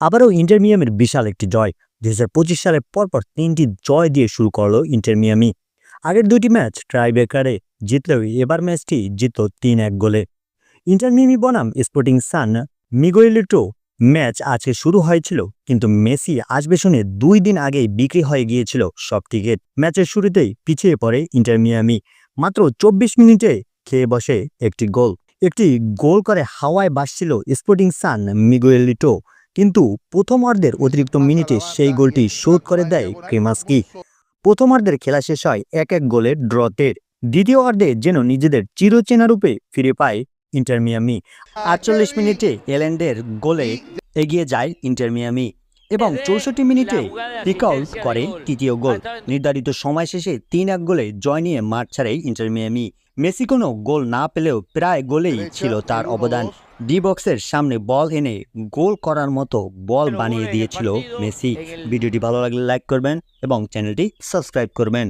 আবারও ইন্টার মিয়ামির বিশাল একটি জয়। ২০২৫ সালে পরপর ৩টি জয় দিয়ে শুরু করলো ইন্টার মিয়ামি। আগের ২টি ম্যাচ ট্রাইব্রেকারে জিতলেও এবার ম্যাচটি জিতল ৩-১ গোলে। ইন্টার মিয়ামি বনাম স্পোর্টিং সান মিগুয়েলিটো ম্যাচ আজকে শুরু হয়েছিল, কিন্তু মেসি আসবে শুনে ২ দিন আগেই বিক্রি হয়ে গিয়েছিল সব টিকিট। ম্যাচের শুরুতেই পিছিয়ে পড়ে ইন্টার মিয়ামি। মাত্র ২৪ মিনিটে খেয়ে বসে একটি গোল করে হাওয়ায় ভাসছিল স্পোর্টিং সান মিগুয়েলিটো, কিন্তু প্রথমার্ধের অতিরিক্ত মিনিটে সেই গোলটি শোধ করে দেয় ক্রেমাস্কি। প্রথমার্ধের খেলা শেষ হয় ১-১ গোলের ড্রতে। দ্বিতীয় অর্ধে যেন নিজেদের চিরচেনা রূপে ফিরে পায় ইন্টার মিয়ামি। ৪৮ মিনিটে এলেন্ডের গোলে এগিয়ে যায় ইন্টার মিয়ামি এবং ৬৪ মিনিটে পিক আউট করে তৃতীয় গোল। নির্ধারিত সময় শেষে ৩-১ গোলে জয় নিয়ে মাঠ ছাড়ে ইন্টার মিয়ামি। মেসি কোনো গোল না পেলেও প্রায় গোলেই ছিল তার অবদান। ডি বক্সের সামনে বল এনে গোল করার মতো বল বানিয়ে দিয়েছিল মেসি। ভিডিওটি ভালো লাগলে লাইক করবেন এবং চ্যানেলটি সাবস্ক্রাইব করবেন।